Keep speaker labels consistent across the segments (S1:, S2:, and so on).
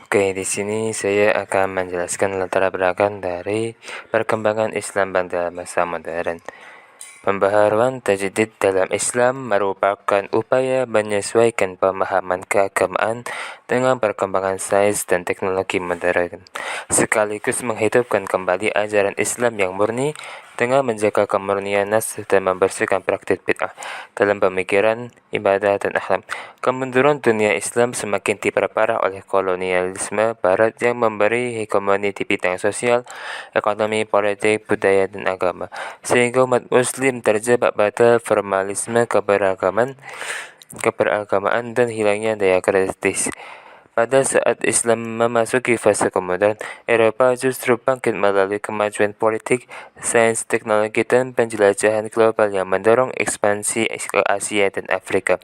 S1: Oke, di sini saya akan menjelaskan latar belakang dari perkembangan Islam pada masa modern. Pembaharuan tajdid dalam Islam merupakan upaya menyesuaikan pemahaman keagamaan dengan perkembangan sains dan teknologi modern, sekaligus menghidupkan kembali ajaran Islam yang murni dengan menjaga kemurnian nas dan membersihkan praktik bid'ah dalam pemikiran, ibadah, dan akhlak. Kemunduran dunia Islam semakin diperparah oleh kolonialisme Barat yang memberi hegemoni di bidang sosial, ekonomi, politik, budaya, dan agama, sehingga umat Muslim terjebak pada formalisme keberagamaan dan hilangnya daya kritis. Pada saat Islam memasuki fase kemudahan, Eropa justru bangkit melalui kemajuan politik, sains, teknologi, dan penjelajahan global yang mendorong ekspansi ke Asia dan Afrika.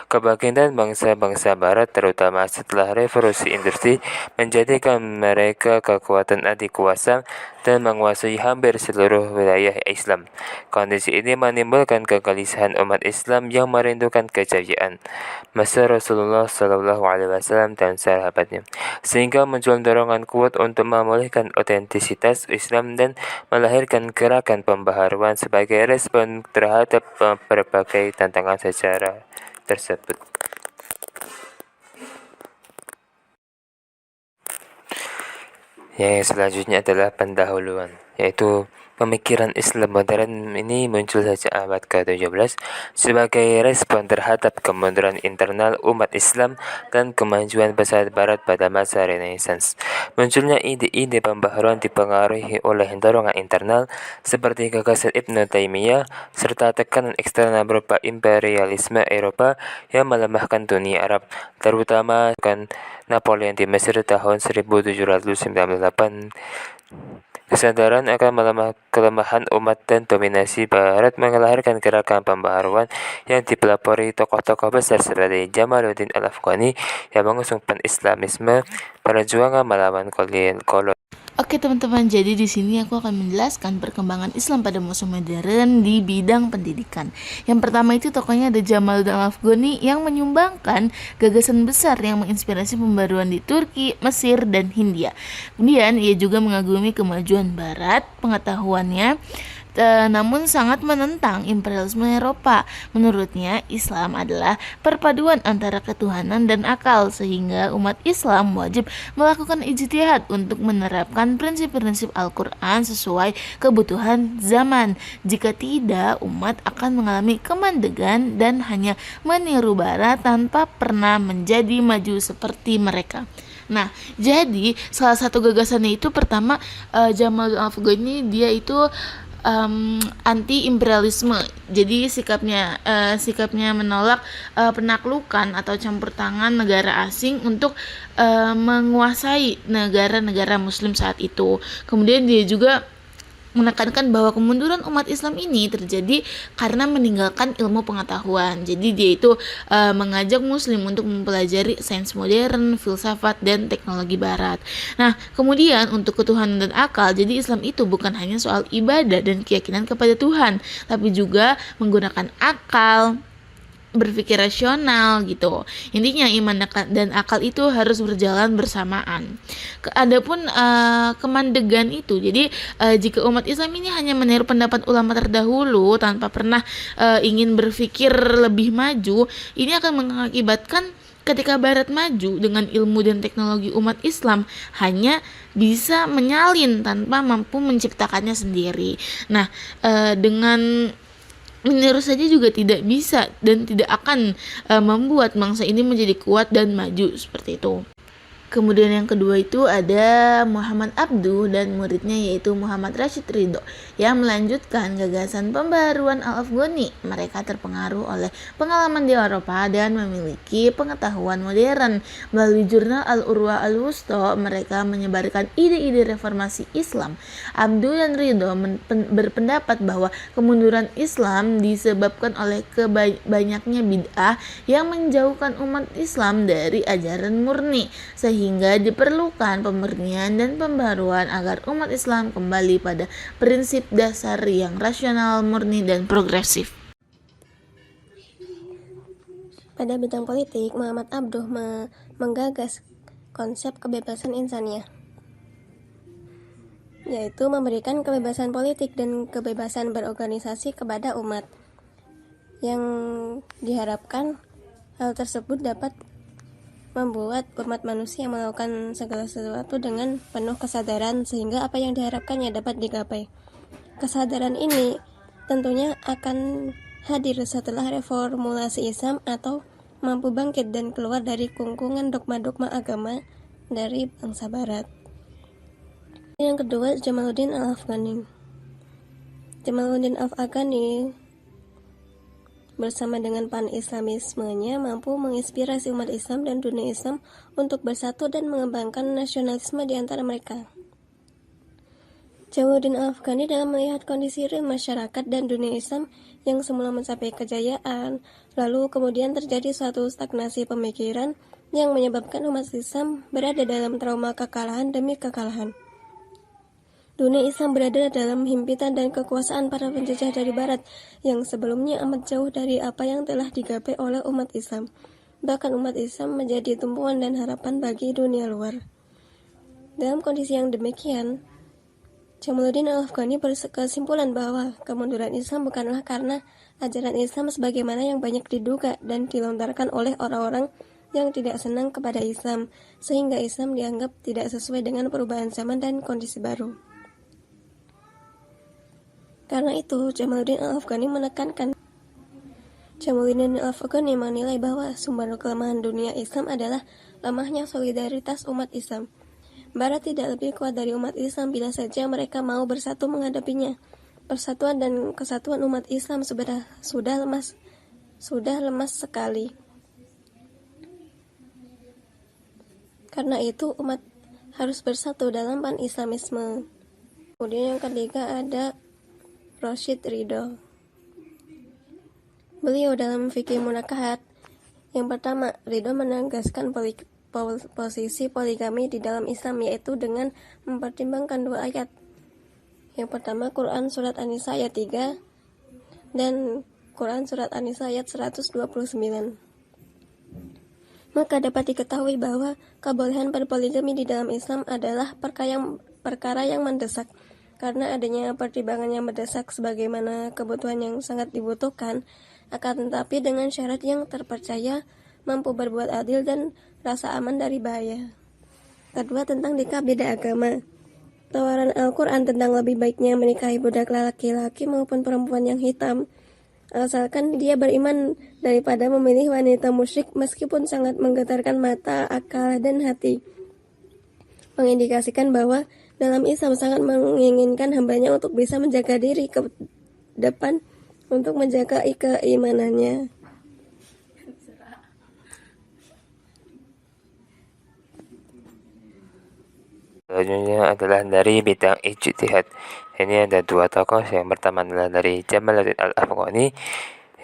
S1: Kebangkitan bangsa-bangsa Barat, terutama setelah revolusi industri, menjadikan mereka kekuatan adikuasa dan menguasai hampir seluruh wilayah Islam. Kondisi ini menimbulkan kegelisahan umat Islam yang merindukan kejayaan masa Rasulullah SAW dan sahabatnya, sehingga muncul dorongan kuat untuk memulihkan otentisitas Islam dan melahirkan gerakan pembaharuan sebagai respon terhadap berbagai tantangan sejarah tersebut. Yang selanjutnya adalah pendahuluan, yaitu pemikiran Islam modern ini muncul sejak abad ke-17 sebagai respon terhadap kemunduran internal umat Islam dan kemajuan besar Barat pada masa Renaissance. Munculnya ide-ide pembaharuan dipengaruhi oleh dorongan internal seperti gagasan Ibnu Taimiyah serta tekanan eksternal berupa imperialisme Eropa yang melemahkan dunia Arab, terutama kan Napoleon di Mesir tahun 1798. Kesadaran akan kelemahan umat dan dominasi Barat melahirkan gerakan pembaharuan yang dipelopori tokoh-tokoh besar seperti Jamaluddin Al-Afghani yang mengusung pan-Islamisme, perjuangan melawan kolonial.
S2: Oke teman-teman, jadi di sini aku akan menjelaskan perkembangan Islam pada masa modern di bidang pendidikan. Yang pertama itu tokohnya ada Jamaluddin Al-Afghani yang menyumbangkan gagasan besar yang menginspirasi pembaruan di Turki, Mesir, dan Hindia. Kemudian ia juga mengagumi kemajuan Barat, pengetahuannya namun sangat menentang imperialisme Eropa. Menurutnya, Islam adalah perpaduan antara ketuhanan dan akal, sehingga umat Islam wajib melakukan ijtihad untuk menerapkan prinsip-prinsip Al-Quran sesuai kebutuhan zaman. Jika tidak, umat akan mengalami kemandegan dan hanya meniru Barat tanpa pernah menjadi maju seperti mereka. Nah, jadi salah satu gagasannya itu pertama, Jamaluddin Al-Afghani dia itu anti imperialisme. Jadi sikapnya menolak penaklukan atau campur tangan negara asing untuk menguasai negara-negara Muslim saat itu. Kemudian dia juga menekankan bahwa kemunduran umat Islam ini terjadi karena meninggalkan ilmu pengetahuan. Jadi dia itu mengajak Muslim untuk mempelajari sains modern, filsafat, dan teknologi Barat. Nah, kemudian untuk ketuhanan dan akal, jadi Islam itu bukan hanya soal ibadah dan keyakinan kepada Tuhan, tapi juga menggunakan akal, berpikir rasional gitu. Intinya iman dan akal itu harus berjalan bersamaan. Adapun kemandegan itu, jadi jika umat Islam ini hanya meniru pendapat ulama terdahulu tanpa pernah ingin berpikir lebih maju, ini akan mengakibatkan ketika Barat maju dengan ilmu dan teknologi, umat Islam hanya bisa menyalin tanpa mampu menciptakannya sendiri. Nah, dengan meniru saja juga tidak bisa dan tidak akan membuat bangsa ini menjadi kuat dan maju seperti itu. Kemudian yang kedua itu ada Muhammad Abduh dan muridnya yaitu Muhammad Rashid Ridho yang melanjutkan gagasan pembaruan Al-Afghani. Mereka terpengaruh oleh pengalaman di Eropa dan memiliki pengetahuan modern. Melalui jurnal Al-Urwa Al-Wusta, mereka menyebarkan ide-ide reformasi Islam. Abduh dan Ridho berpendapat bahwa kemunduran Islam disebabkan oleh banyaknya bid'ah yang menjauhkan umat Islam dari ajaran murni, sehingga diperlukan pemurnian dan pembaruan agar umat Islam kembali pada prinsip dasar yang rasional, murni, dan progresif.
S3: Pada bidang politik, Muhammad Abduh menggagas konsep kebebasan insaniah, yaitu memberikan kebebasan politik dan kebebasan berorganisasi kepada umat, yang diharapkan hal tersebut dapat membuat umat manusia melakukan segala sesuatu dengan penuh kesadaran sehingga apa yang diharapkannya dapat digapai. Kesadaran ini tentunya akan hadir setelah reformulasi Islam atau mampu bangkit dan keluar dari kungkungan dogma-dogma agama dari bangsa barat. Yang kedua, Jamaluddin Al-Afghani. Jamaluddin Al-Afghani bersama dengan pan-islamismenya mampu menginspirasi umat Islam dan dunia Islam untuk bersatu dan mengembangkan nasionalisme di antara mereka. Jamaluddin Al-Afghani dalam melihat kondisi real masyarakat dan dunia Islam yang semula mencapai kejayaan, lalu kemudian terjadi suatu stagnasi pemikiran yang menyebabkan umat Islam berada dalam trauma kekalahan demi kekalahan. Dunia Islam berada dalam himpitan dan kekuasaan para penjajah dari Barat yang sebelumnya amat jauh dari apa yang telah digapai oleh umat Islam. Bahkan umat Islam menjadi tumpuan dan harapan bagi dunia luar. Dalam kondisi yang demikian, Jamaluddin Al-Afghani berkesimpulan bahwa kemunduran Islam bukanlah karena ajaran Islam sebagaimana yang banyak diduga dan dilontarkan oleh orang-orang yang tidak senang kepada Islam, sehingga Islam dianggap tidak sesuai dengan perubahan zaman dan kondisi baru. Karena itu, Jamaluddin Al-Afghani menilai bahwa sumber kelemahan dunia Islam adalah lemahnya solidaritas umat Islam. Barat tidak lebih kuat dari umat Islam bila saja mereka mau bersatu menghadapinya. Persatuan dan kesatuan umat Islam sudah lemas sekali. Karena itu, umat harus bersatu dalam pan-islamisme. Kemudian yang ketiga ada Rashid Ridho. Beliau dalam fikih munakahat, yang pertama, Ridho menegaskan posisi poligami di dalam Islam, yaitu dengan mempertimbangkan dua ayat. Yang pertama, Quran Surat An-Nisa ayat 3 dan Quran Surat An-Nisa ayat 129. Maka dapat diketahui bahwa kebolehan berpoligami di dalam Islam adalah perkara yang mendesak. Karena adanya pertimbangan yang mendesak sebagaimana kebutuhan yang sangat dibutuhkan, akan tetapi dengan syarat yang terpercaya, mampu berbuat adil dan rasa aman dari bahaya. Kedua, tentang nikah beda agama. Tawaran Al-Quran tentang lebih baiknya menikahi budak laki-laki maupun perempuan yang hitam, asalkan dia beriman, daripada memilih wanita musyrik meskipun sangat menggetarkan mata, akal, dan hati, mengindikasikan bahwa dalam Islam sangat menginginkan hambanya untuk bisa menjaga diri ke depan untuk menjaga keimanannya.
S1: Selanjutnya adalah dari bidang ijtihad. Ini ada dua tokoh. Yang pertama adalah dari Jamaluddin Al-Afghani,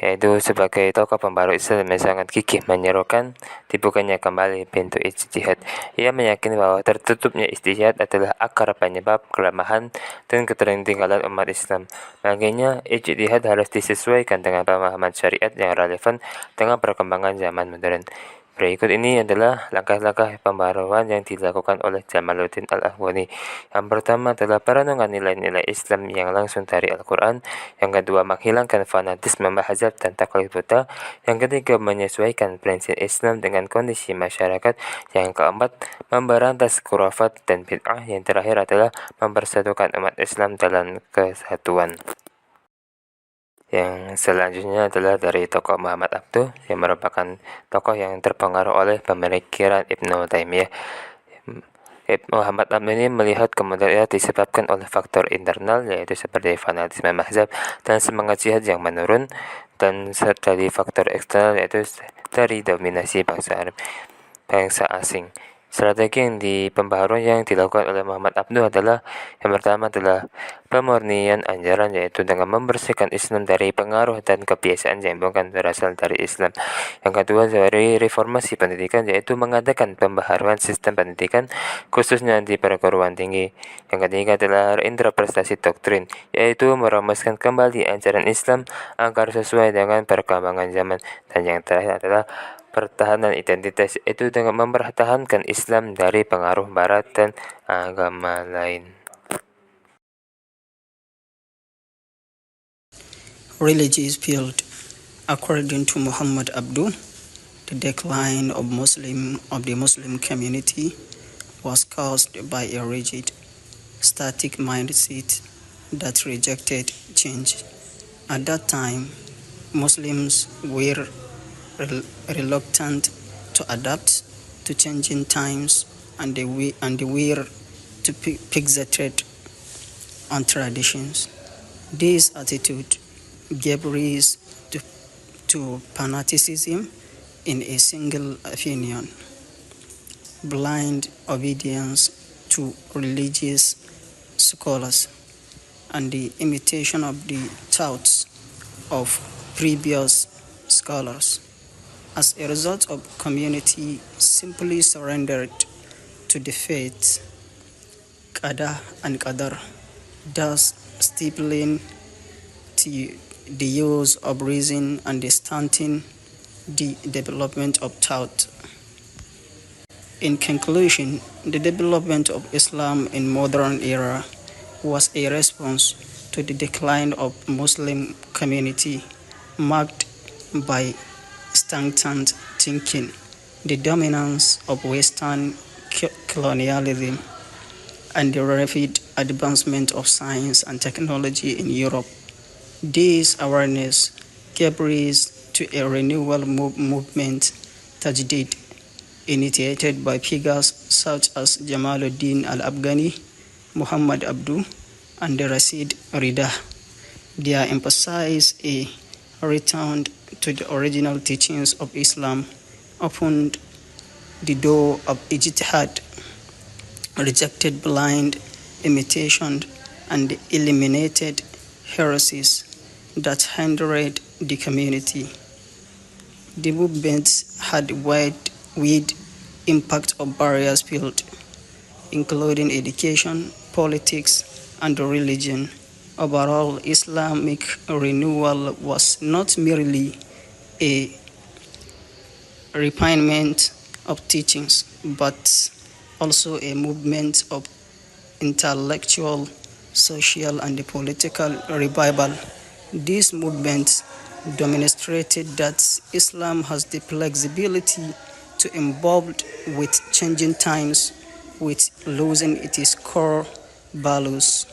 S1: yaitu sebagai tokoh pembaru Islam yang sangat gigih menyerukan dibukanya kembali pintu ijtihad. Ia meyakini bahwa tertutupnya ijtihad adalah akar penyebab kelemahan dan ketertinggalan umat Islam. Makanya ijtihad harus disesuaikan dengan pemahaman syariat yang relevan dengan perkembangan zaman modern. Berikut ini adalah langkah-langkah pembaruan yang dilakukan oleh Jamaluddin Al-Afghani. Yang pertama adalah perenungan nilai-nilai Islam yang langsung dari Al-Quran. Yang kedua, menghilangkan fanatisme mazhab dan taklid buta. Yang ketiga, menyesuaikan prinsip Islam dengan kondisi masyarakat. Yang keempat, memberantas khurafat dan bid'ah. Yang terakhir adalah mempersatukan umat Islam dalam kesatuan. Yang selanjutnya adalah dari tokoh Muhammad Abduh, yang merupakan tokoh yang terpengaruh oleh pemikiran Ibnu Taimiyah. Muhammad Abduh ini melihat kemunduran disebabkan oleh faktor internal, yaitu seperti fanatisme mazhab dan semangat jihad yang menurun, dan dari faktor eksternal, yaitu dari dominasi bangsa asing. Strategi yang pembaharuan yang dilakukan oleh Muhammad Abduh adalah, yang pertama adalah pemurnian ajaran, yaitu dengan membersihkan Islam dari pengaruh dan kebiasaan yang bukan berasal dari Islam. Yang kedua, dari reformasi pendidikan, yaitu mengadakan pembaharuan sistem pendidikan khususnya di perguruan tinggi. Yang ketiga adalah reinterpretasi doktrin, yaitu merumuskan kembali ajaran Islam agar sesuai dengan perkembangan zaman. Dan yang terakhir adalah pertahanan identitas itu dengan mempertahankan Islam dari pengaruh Barat dan agama lain.
S4: Religious field. According to Muhammad Abdu, the decline of the Muslim community was caused by a rigid, static mindset that rejected change. At that time, Muslims were reluctant to adapt to changing times, and they were to fixate on traditions. This attitude gave rise to fanaticism in a single opinion, blind obedience to religious scholars, and the imitation of the thoughts of previous scholars. As a result, of community simply surrendered to the faith, qada and qadar, thus stifling the use of reason and stunting the development of thought. In conclusion, the development of Islam in modern era was a response to the decline of Muslim community, marked by stagnant thinking, the dominance of Western colonialism, and the rapid advancement of science and technology in Europe. This awareness gave rise to a renewal movement, Tajdid, initiated by figures such as Jamaluddin al-Afghani, Muhammad Abdu, and Rashid Rida. They emphasized a return to the original teachings of Islam, opened the door of ijtihad, rejected blind imitation, and eliminated heresies that hindered the community. The movement had wide impact of various fields, including education, politics, and religion. Overall, Islamic renewal was not merely a refinement of teachings, but also a movement of intellectual, social, and political revival. This movement demonstrated that Islam has the flexibility to evolve with changing times, with losing its core values.